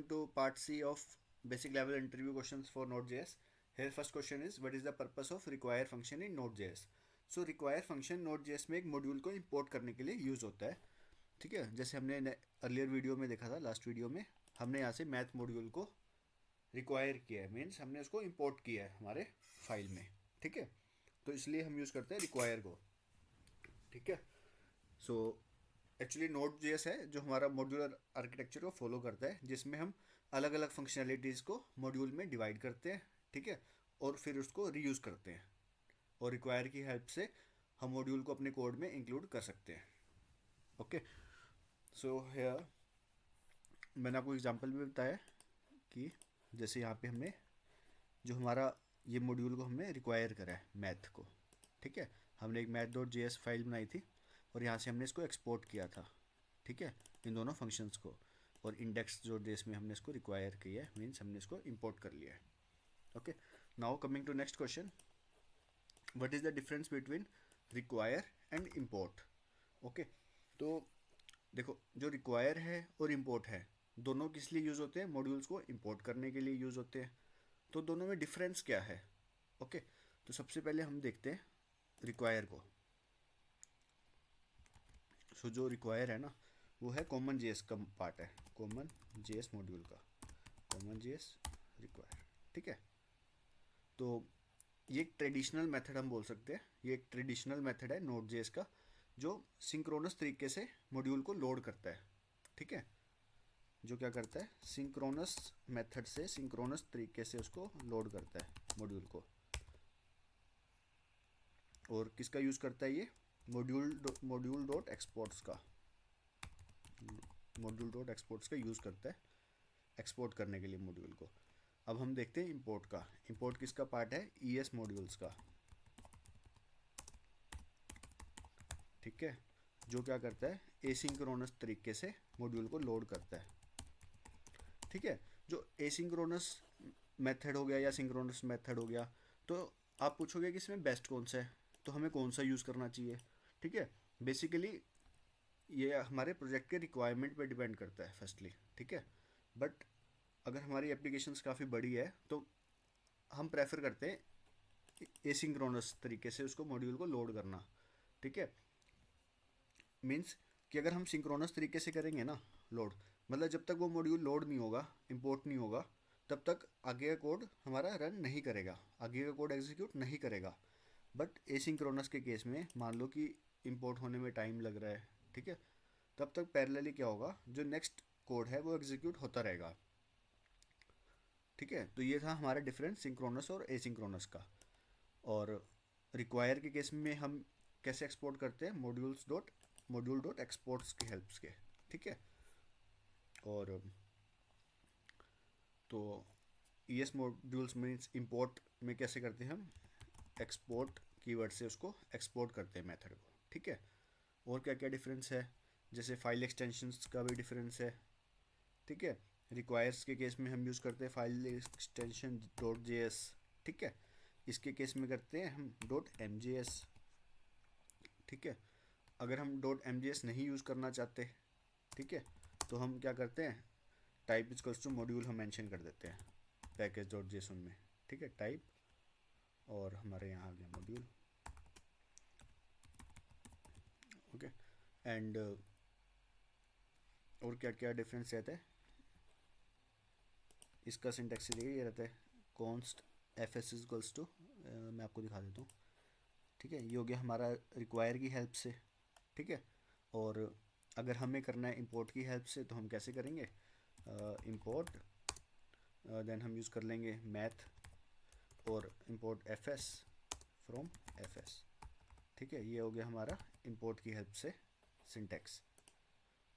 to part C of basic level interview questions for Node.js. Here first question is what is the purpose of require function in Node.js? So require function Node.js में एक module को import करने के लिए use होता है. ठीक है, जैसे हमने अर्लियर वीडियो में देखा था, लास्ट वीडियो में हमने यहाँ से मैथ मॉड्यूल को रिक्वायर किया है, मीन्स हमने उसको इंपोर्ट किया है हमारे फाइल में. ठीक है, तो इसलिए हम यूज़ करते हैं रिक्वायर को. ठीक है, सो एक्चुअली Node.js है जो हमारा मॉड्यूलर आर्किटेक्चर को फॉलो करता है, जिसमें हम अलग अलग फंक्शनैलिटीज़ को मॉड्यूल में डिवाइड करते हैं. ठीक है, और फिर उसको रीयूज़ करते हैं, और रिक्वायर की हेल्प से हम मॉड्यूल को अपने कोड में इंक्लूड कर सकते हैं. ओके, सो हेयर मैंने आपको एग्जांपल भी बताया कि जैसे यहाँ पे हमने जो हमारा ये मॉड्यूल को हमने रिक्वायर करा है मैथ को. ठीक है, हमने एक math.js फाइल बनाई थी और यहाँ से हमने इसको एक्सपोर्ट किया था. ठीक है, इन दोनों फंक्शंस को, और index.js में हमने इसको रिक्वायर किया है, मीन्स हमने इसको इंपोर्ट कर लिया है. Okay, now coming to next question, what is the difference between require and import. Okay, तो देखो जो रिक्वायर है और इम्पोर्ट है दोनों किस लिए यूज़ होते हैं? मॉड्यूल्स को इंपोर्ट करने के लिए यूज़ होते हैं. तो दोनों में डिफरेंस क्या है? ओके, तो सबसे पहले हम देखते हैं रिक्वायर को. सो जो रिक्वायर है ना, वो है कॉमन जेएस का पार्ट है, कॉमन जेएस मॉड्यूल का, कॉमन जेएस रिक्वायर. ठीक है, तो ये एक ट्रेडिशनल मेथड हम बोल सकते हैं, ये एक ट्रेडिशनल मेथड है Node.js का जो सिंक्रोनस तरीके से मॉड्यूल को लोड करता है. ठीक है, जो क्या करता है, सिंक्रोनस मेथड से सिंक्रोनस तरीके से उसको लोड करता है मॉड्यूल को. और किसका यूज़ करता है ये? मॉड्यूल डॉट एक्सपोर्ट्स का, मॉड्यूल डॉट एक्सपोर्ट्स का यूज़ करता है एक्सपोर्ट करने के लिए मॉड्यूल को. अब हम देखते हैं इंपोर्ट का. इंपोर्ट किसका पार्ट है? ES मॉड्यूल्स का. ठीक है, जो क्या करता है, एसिंक्रोनस तरीके से मॉड्यूल को लोड करता है. ठीक है, जो एसिंक्रोनस मेथड हो गया या सिंक्रोनस मेथड हो गया, तो आप पूछोगे कि इसमें बेस्ट कौन सा है, तो हमें कौन सा यूज़ करना चाहिए. ठीक है, बेसिकली ये हमारे प्रोजेक्ट के रिक्वायरमेंट पे डिपेंड करता है फर्स्टली. ठीक है, बट अगर हमारी एप्लीकेशंस काफ़ी बड़ी है तो हम प्रेफर करते हैं एसिंक्रोनस तरीके से उसको मॉड्यूल को लोड करना. ठीक है, मीन्स कि अगर हम सिंक्रोनस तरीके से करेंगे ना लोड, मतलब जब तक वो मॉड्यूल लोड नहीं होगा, इंपोर्ट नहीं होगा, तब तक आगे का कोड हमारा रन नहीं करेगा, आगे का कोड एग्जीक्यूट नहीं करेगा. बट एसिंक्रोनस के केस में मान लो कि इंपोर्ट होने में टाइम लग रहा है, ठीक है, तब तक पैरेलली क्या होगा, जो नेक्स्ट कोड है वो एग्जीक्यूट होता रहेगा. ठीक है, तो ये था हमारा डिफरेंस सिंक्रोनस और एसिंक्रोनस का. और रिक्वायर के केस में हम कैसे एक्सपोर्ट करते हैं? मॉड्यूल डॉट एक्सपोर्ट्स की हेल्प के. ठीक है, और तो ES मॉड्यूल्स मीन्स इंपोर्ट में कैसे करते हैं हम? एक्सपोर्ट कीवर्ड से उसको एक्सपोर्ट करते हैं मेथड को. ठीक है, और क्या क्या डिफरेंस है? जैसे फाइल एक्सटेंशंस का भी डिफरेंस है. ठीक है, रिक्वायर्स के केस में हम यूज़ करते हैं फाइल एक्सटेंशन .js. ठीक है, इसके केस में करते हैं हम .mjs. ठीक है, अगर हम .mjs नहीं यूज़ करना चाहते, ठीक है, तो हम क्या करते हैं, टाइप इक्वल्स टू मॉड्यूल हम मेंशन कर देते हैं पैकेज.json में. ठीक है, टाइप, और हमारे यहाँ आ गया मॉड्यूल. ओके, एंड और क्या क्या डिफरेंस रहता है इसका? सिंटैक्स देखिए, ये रहता है कॉन्स्ट fs इक्वल्स टू, मैं आपको दिखा देता हूँ. ठीक है, ये हो गया हमारा रिक्वायर की हेल्प से. ठीक है, और अगर हमें करना है इंपोर्ट की हेल्प से, तो हम कैसे करेंगे? इंपोर्ट, देन हम यूज़ कर लेंगे मैथ और इंपोर्ट fs फ्रॉम fs. ठीक है, ये हो गया हमारा इंपोर्ट की हेल्प से सिंटैक्स.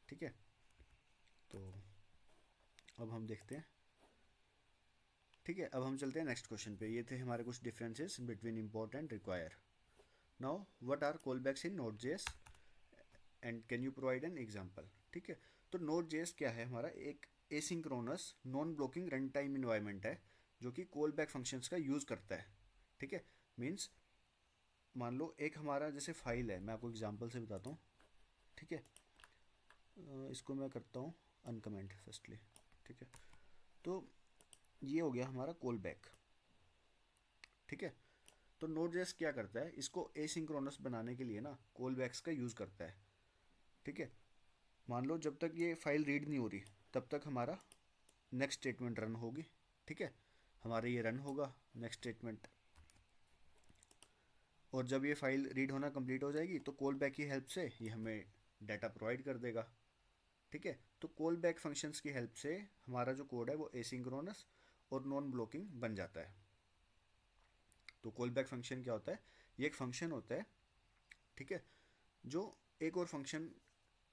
ठीक है, तो अब हम देखते हैं. ठीक है, अब हम चलते हैं नेक्स्ट क्वेश्चन पे. ये थे हमारे कुछ differences between import and require. Now what are callbacks in Node.js and can you provide an example. ठीक है, तो Node.js क्या है? हमारा एक asynchronous non blocking run time environment है जो कि कॉल बैक फंक्शंस का यूज़ करता है. ठीक है, मीन्स मान लो एक हमारा जैसे फाइल है, मैं आपको एग्जांपल से बताता हूँ. ठीक है, इसको मैं करता हूँ अनकमेंट फर्स्टली. ठीक है, तो ये हो गया हमारा कॉल बैक। ठीक है, तो नोड जेएस क्या करता है, इसको एसिंक्रोनस बनाने के लिए ना कॉल बैक्स का यूज़ करता है। ठीक है, मान लो जब तक ये फाइल रीड नहीं हो रही तब तक हमारा नेक्स्ट स्टेटमेंट रन होगी। ठीक है, हमारा ये रन होगा नेक्स्ट स्टेटमेंट, और जब ये फाइल रीड होना कंप्लीट हो जाएगी तो कॉल बैक की हेल्प से ये हमें डाटा प्रोवाइड कर देगा। ठीक है, तो कॉल बैक फंक्शंस की हेल्प से हमारा जो कोड है वो एसिंक्रोनस और नॉन ब्लॉकिंग बन जाता है। तो कॉल बैक फंक्शन क्या होता है, ये एक फंक्शन होता है, ठीक है, जो एक और फंक्शन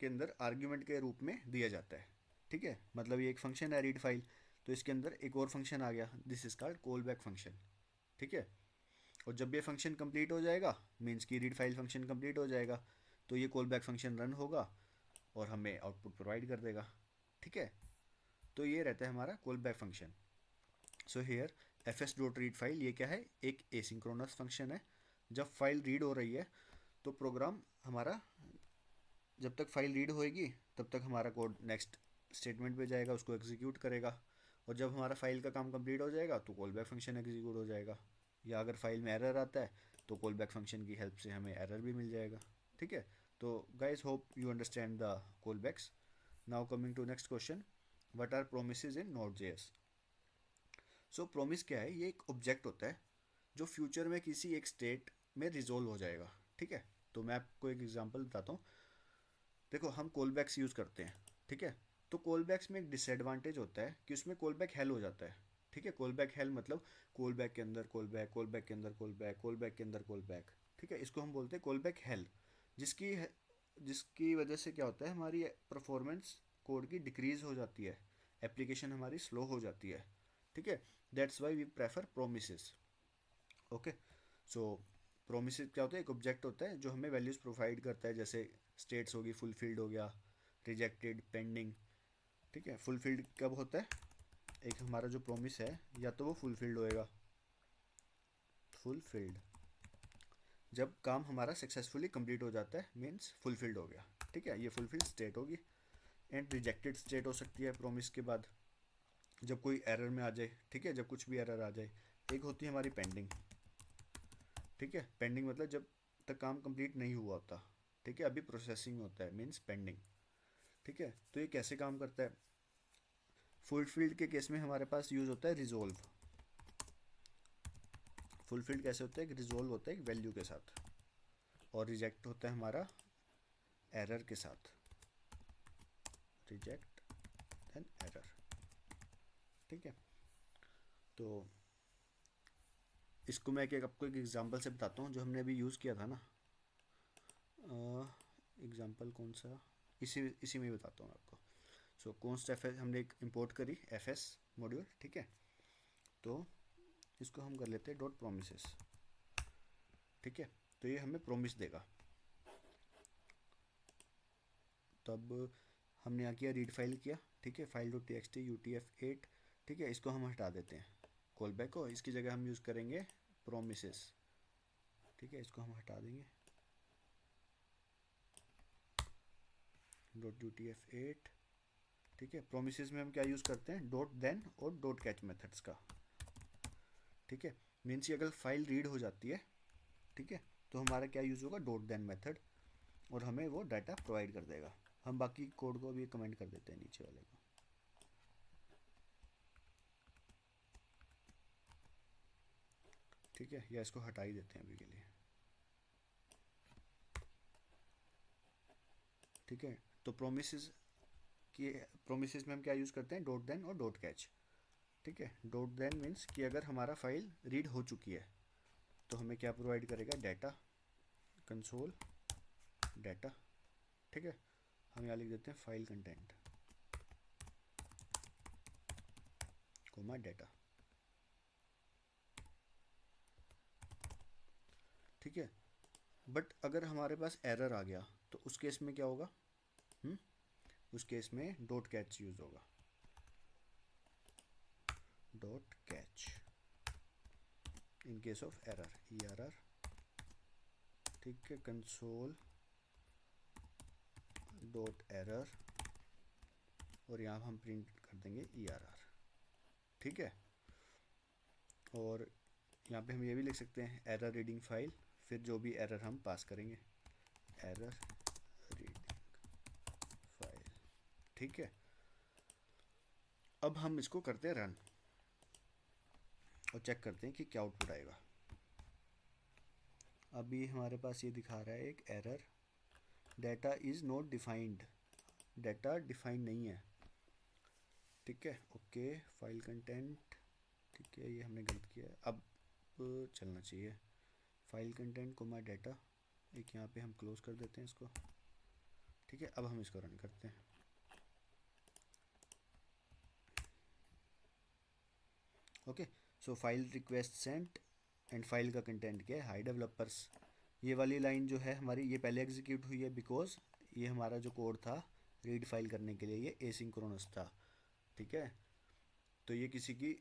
के अंदर आर्ग्यूमेंट के रूप में दिया जाता है। ठीक है, मतलब ये एक फंक्शन है रीड फाइल, तो इसके अंदर एक और फंक्शन आ गया, this is called call back function. ठीक है, और जब ये फंक्शन कंप्लीट हो जाएगा, मीन्स की रीड फाइल फंक्शन कंप्लीट हो जाएगा, तो ये कॉल बैक फंक्शन रन होगा और हमें आउटपुट प्रोवाइड कर देगा। ठीक है, तो ये रहता है हमारा call back function. So here F S dot read file ये क्या है, एक एसिंक्रोनस फंक्शन है। जब फाइल रीड हो रही है तो प्रोग्राम हमारा, जब तक फाइल रीड होएगी तब तक हमारा कोड नेक्स्ट स्टेटमेंट पे जाएगा, उसको एग्जीक्यूट करेगा, और जब हमारा फाइल का काम कंप्लीट हो जाएगा तो कॉल बैक फंक्शन एग्जीक्यूट हो जाएगा। या अगर फाइल में एरर आता है तो कॉल बैक फंक्शन की हेल्प से हमें एरर भी मिल जाएगा। ठीक है, तो guys hope you understand the callbacks. Now coming to next question, what are promises in Node JS. So promise क्या है, ये एक ऑब्जेक्ट होता है जो फ्यूचर में किसी एक स्टेट में रिजोल्व हो जाएगा। ठीक है, तो मैं आपको एक एग्जांपल बताता हूँ। देखो हम कॉल बैक्स यूज़ करते हैं। ठीक है, तो कॉल बैक्स में एक डिसएडवांटेज होता है कि उसमें कॉल बैक हेल हो जाता है। ठीक है, कॉल बैक हेल मतलब कॉल बैक के अंदर कॉल बैक, कॉल बैक के अंदर कॉल बैक, कॉल बैक के अंदर कॉल बैक। ठीक है, इसको हम बोलते हैं कॉल बैक हेल, जिसकी जिसकी वजह से क्या होता है, हमारी परफॉर्मेंस कोड की डिक्रीज हो जाती है, एप्लीकेशन हमारी स्लो हो जाती है। ठीक है, that's why we prefer promises. Okay, so promises क्या होता है, एक ऑब्जेक्ट होता है जो हमें वैल्यूज़ प्रोवाइड करता है, जैसे स्टेट्स होगी, फुलफिल्ड हो गया, रिजेक्टेड, पेंडिंग। ठीक है, फुलफिल्ड कब होता है, एक हमारा जो प्रोमिस है या तो वो फुलफिल्ड होएगा, फुलफिल्ड जब काम हमारा सक्सेसफुली कंप्लीट हो जाता है, मीन्स फुलफिल्ड हो गया। ठीक है, ये फुलफिल्ड स्टेट होगी। एंड रिजेक्टेड स्टेट हो सकती है प्रोमिस के बाद, जब कोई एरर में आ जाए। ठीक है, जब कुछ भी एरर आ जाए। एक होती है हमारी पेंडिंग। ठीक है, पेंडिंग मतलब जब तक काम कंप्लीट नहीं हुआ होता। ठीक है, अभी प्रोसेसिंग होता है, मीन्स पेंडिंग। ठीक है, तो ये कैसे काम करता है, फुलफिल्ड के केस में हमारे पास यूज़ होता है रिजोल्व। फुलफिल्ड कैसे होता है, रिजोल्व होता है एक वैल्यू के साथ, और रिजेक्ट होता है हमारा एरर के साथ, रिजेक्ट देन एरर। ठीक है, तो इसको मैं आपको एक एग्जांपल से बताता हूँ जो हमने अभी यूज़ किया था ना। एग्जांपल कौन सा, इसी इसी में ही बताता हूँ आपको। सो कॉन्स्ट एफ एस हमने एक इंपोर्ट करी, एफ एस मॉड्यूल। ठीक है, तो इसको हम कर लेते हैं डॉट प्रोमिसेस। ठीक है, तो ये हमें प्रोमिस देगा। तब हमने यहाँ किया, रीड फाइल किया। ठीक है, file dot T x T UTF-8। ठीक है, इसको हम हटा देते हैं कॉल बैक को, इसकी जगह हम यूज़ करेंगे प्रोमिसेस। ठीक है, इसको हम हटा देंगे, डॉट UTF-8। ठीक है, प्रोमिसेस में हम क्या यूज़ करते हैं, डॉट देन और डॉट कैच मेथड्स का। ठीक है, मीन्स कि अगर फाइल रीड हो जाती है, ठीक है, तो हमारा क्या यूज़ होगा, डॉट देन मेथड, और हमें वो डाटा प्रोवाइड कर देगा। हम बाकी कोड को भी कमेंट कर देते हैं नीचे वाले को। ठीक है, या इसको हटा ही देते हैं अभी के लिए। ठीक है, तो प्रोमिसेस कि प्रोमिसेस में हम क्या यूज़ करते हैं, डॉट देन और डॉट कैच। ठीक है, डॉट देन मीन्स कि अगर हमारा फाइल रीड हो चुकी है तो हमें क्या प्रोवाइड करेगा, डाटा, कंसोल डाटा। ठीक है, हम यहाँ लिख देते हैं फाइल कंटेंट कोमा डाटा। ठीक है, बट अगर हमारे पास एरर आ गया तो उस केस में क्या होगा, उस केस में डॉट कैच यूज़ होगा, dot catch in case of error, ERR। ठीक है, कंसोल डॉट एरर, और यहाँ हम प्रिंट कर देंगे ERR। ठीक है। और यहाँ पे हम ये भी लिख सकते हैं एरर रीडिंग फाइल, फिर जो भी एरर हम पास करेंगे, एरर रीडिंग फाइल। ठीक है, अब हम इसको करते हैं रन और चेक करते हैं कि क्या आउटपुट आएगा। अभी हमारे पास ये दिखा रहा है एक error, data is not defined, data defined नहीं है। ठीक है, ओके, फाइल कंटेंट, ठीक है, ये हमने गलत किया है, अब चलना चाहिए। फाइल कंटेंट कोमा डाटा, एक यहाँ पे हम क्लोज कर देते हैं इसको। ठीक है, अब हम इसको रन करते हैं। Okay, so file request sent and file का कंटेंट क्या है, हाई डेवलपर्स। ये वाली लाइन जो है हमारी, ये पहले एग्जीक्यूट हुई है बिकॉज ये हमारा जो कोड था रीड फाइल करने के लिए ये एसिंक्रोनस था। ठीक है, तो ये किसी की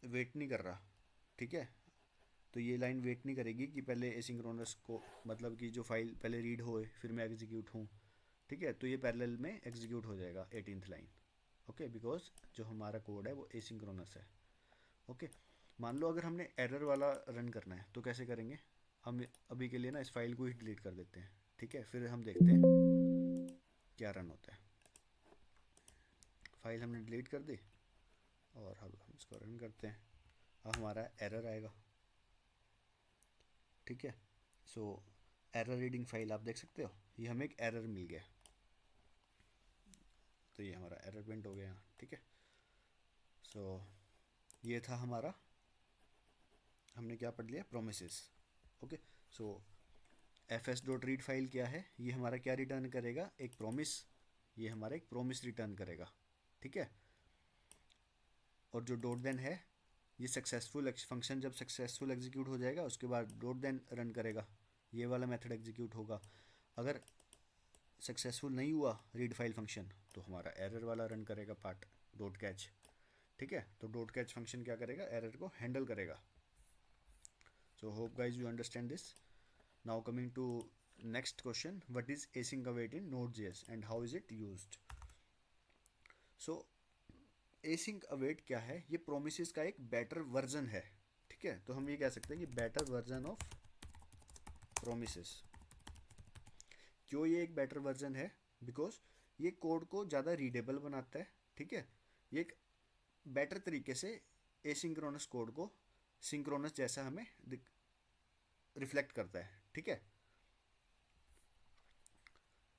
वेट नहीं कर रहा। ठीक है, तो ये लाइन वेट नहीं करेगी कि पहले एसिंक्रोनस को, मतलब कि जो फाइल पहले रीड होए फिर मैं एग्जीक्यूट हूँ। ठीक है, तो ये पैरेलल में एग्जीक्यूट हो जाएगा 18th लाइन। ओके, बिकॉज जो हमारा कोड है वो एसिंक्रोनस है। ओके, मान लो अगर हमने एरर वाला रन करना है तो कैसे करेंगे, हम अभी के लिए ना इस फाइल को ही डिलीट कर देते हैं। ठीक है, फिर हम देखते हैं क्या रन होता है। फाइल हमने डिलीट कर दी और अब हम इसको रन करते हैं। अब हमारा एरर आएगा। ठीक है, सो एरर रीडिंग फाइल आप देख सकते हो, ये हमें एक एरर मिल गया, तो ये हमारा एरर प्रिंट हो गया। ठीक है, सो ये था हमारा, हमने क्या पढ़ लिया, प्रोमिसेस। ओके, सो fs डॉट रीड फाइल क्या है, ये हमारा क्या रिटर्न करेगा, एक प्रोमिस, ये हमारा एक प्रोमिस रिटर्न करेगा। ठीक है, और जो डॉट देन है ये सक्सेसफुल फंक्शन जब सक्सेसफुल एग्जीक्यूट हो जाएगा उसके बाद डॉट देन रन करेगा, ये वाला मेथड एग्जीक्यूट होगा। अगर सक्सेसफुल नहीं हुआ रीड फाइल फंक्शन तो हमारा एरर वाला रन करेगा पार्ट, डॉट कैच। ठीक है, तो डॉट कैच फंक्शन क्या करेगा, एरर को हैंडल करेगा। So hope guys you understand this. Now coming to next question, what is async await in Node.js and how is it used. So async await क्या है, ये प्रोमिसेस का एक better version है। ठीक है, तो हम ये कह सकते हैं कि बेटर वर्जन ऑफ प्रोमिसेस। क्यों ये एक बेटर वर्जन है, बिकॉज ये कोड को ज़्यादा रीडेबल बनाता है। ठीक है, ये एक बेटर तरीके से एसिंक्रोनस कोड को सिंक्रोनस जैसा हमें रिफ्लेक्ट करता है। ठीक है,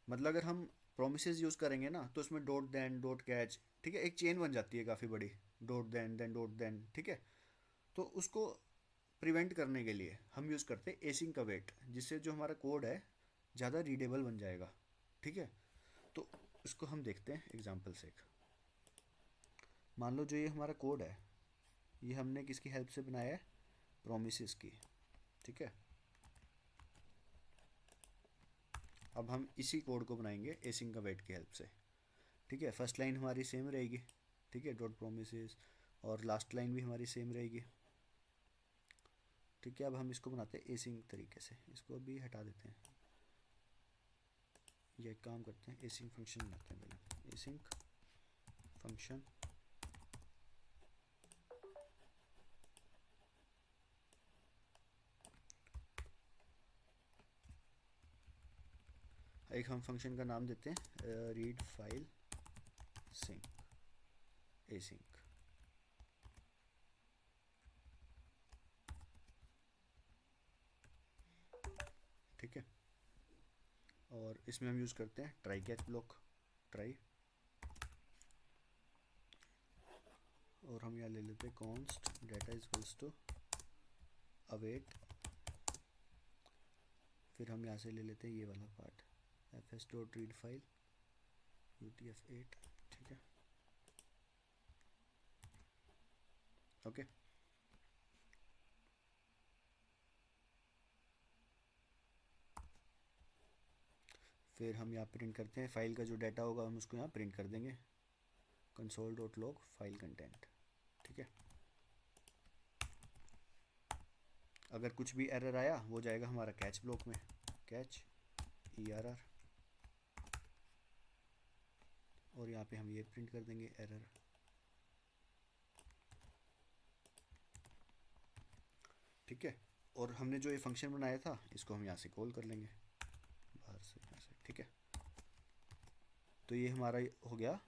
मतलब अगर हम प्रोमिसेस यूज़ करेंगे ना तो उसमें डॉट देन डॉट कैच, ठीक है, एक चेन बन जाती है काफ़ी बड़ी, डॉट देन डॉट देन। ठीक है, तो उसको प्रिवेंट करने के लिए हम यूज़ करते हैं एसिंक अवेट, जिससे जो हमारा कोड है ज़्यादा रीडेबल बन जाएगा। ठीक है, तो इसको हम देखते हैं एग्जाम्पल से। मान लो जो ये हमारा कोड है ये हमने किसकी हेल्प से बनाया है, प्रोमिसेस की। ठीक है, अब हम इसी कोड को बनाएंगे एसिंक अवेट की हेल्प से। ठीक है, फर्स्ट लाइन हमारी सेम रहेगी। ठीक है, डॉट प्रोमिसेस, और लास्ट लाइन भी हमारी सेम रहेगी। ठीक है, अब हम इसको बनाते हैं एसिंक तरीके से, इसको भी हटा देते हैं। ये काम करते हैं, एसिंक फंक्शन बनाते हैं पहले, एसिंक फंक्शन। एक हम फंक्शन का नाम देते हैं रीड फाइल सिंक, एसिंक। ठीक है, और इसमें हम यूज़ करते हैं ट्राई कैच ब्लॉक, ट्राई, और हम यहाँ ले लेते हैं const data is equals to await, फिर हम यहाँ से ले लेते हैं ये वाला part, fs dot read file utf8। ठीक है, ओके, फिर हम यहाँ प्रिंट करते हैं फाइल का जो डाटा होगा हम उसको यहाँ प्रिंट कर देंगे, console dot log file content. ठीक है, अगर कुछ भी एरर आया वो जाएगा हमारा कैच ब्लॉक में, कैच ERR, और यहाँ पे हम ये प्रिंट कर देंगे एरर। ठीक है। और हमने जो ये फंक्शन बनाया था इसको हम यहाँ से कॉल कर लेंगे बाहर से, यहाँ से, ठीक है। तो ये हमारा हो गया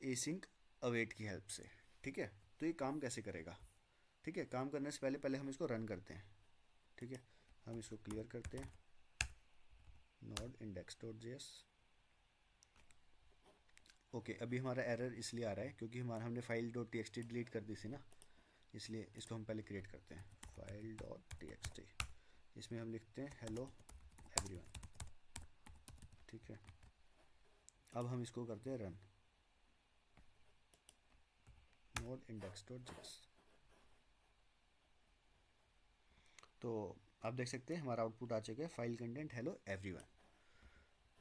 एसिंक अवेट की हेल्प से, ठीक है। तो ये काम कैसे करेगा, ठीक है। काम करने से पहले पहले हम इसको रन करते हैं, ठीक है। हम इसको क्लियर करते हैं, node index dot JS. Okay, अभी हमारा एरर इसलिए आ रहा है क्योंकि हमारा हमने file dot T x T delete कर दी थी ना, इसलिए इसको हम पहले क्रिएट करते हैं, file dot T x T. इसमें हम लिखते हैं हेलो एवरीवन, ठीक है। अब हम इसको करते हैं run, node index dot JS. तो आप देख सकते हैं हमारा आउटपुट आ चुका है, फाइल कंटेंट हेलो एवरीवन,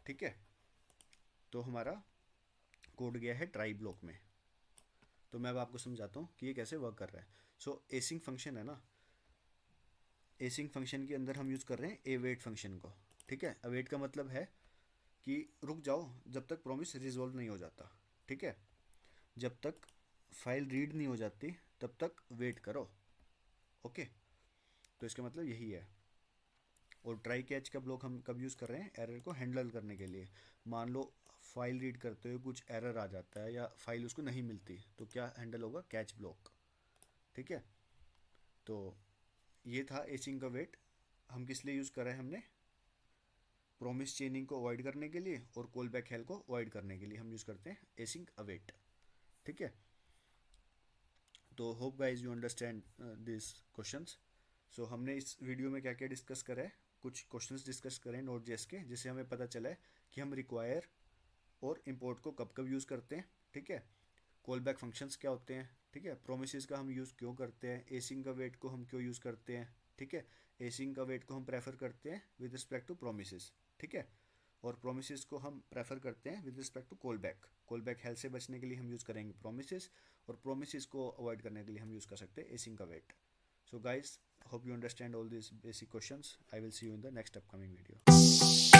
ठीक है। तो हमारा कोड गया है ट्राई ब्लॉक में। तो मैं अब आपको समझाता हूँ कि ये कैसे वर्क कर रहा है। सो एसिंग फंक्शन है ना, एसिंग फंक्शन के अंदर हम यूज़ कर रहे हैं अवेट फंक्शन को, ठीक है। अवेट का मतलब है कि रुक जाओ जब तक प्रॉमिस रिजॉल्व नहीं हो जाता, ठीक है। जब तक फाइल रीड नहीं हो जाती तब तक वेट करो, ओके। तो इसका मतलब यही है। और ट्राई कैच का ब्लॉक हम कब यूज़ कर रहे हैं, एरर को हैंडल करने के लिए। मान लो फाइल रीड करते हुए कुछ एरर आ जाता है या फाइल उसको नहीं मिलती, तो क्या हैंडल होगा, कैच ब्लॉक, ठीक है। तो ये था एसिंग का वेट। हम किस लिए यूज़ कर रहे हैं, हमने प्रॉमिस चेनिंग को अवॉइड करने के लिए और कॉल बैक हेल को अवॉइड करने के लिए हम यूज़ करते हैं एसिंग अवेट, ठीक है। तो hope guys you understand this questions. So हमने इस वीडियो में क्या क्या डिस्कस करा है, कुछ क्वेश्चंस डिस्कस करें नोट जेएस के, जिससे हमें पता चला है कि हम रिक्वायर और इंपोर्ट को कब कब यूज़ करते हैं, ठीक है। कॉल बैक फंक्शंस क्या होते हैं, ठीक है। प्रोमिसेस का हम यूज़ क्यों करते हैं, एसिंग का वेट को हम क्यों यूज़ करते हैं, ठीक है। एसिंग का वेट को हम प्रेफर करते हैं विद रिस्पेक्ट टू प्रोमिसेस, ठीक है। और प्रोमिसेस को हम प्रेफर करते हैं with respect to callback health से बचने के लिए हम यूज़ करेंगे प्रोमिसेस, और प्रोमिसेस को अवॉइड करने के लिए हम यूज़ कर सकते हैं एसिंग का wait. So guys, hope you understand all these basic questions. I will see you in the next upcoming video.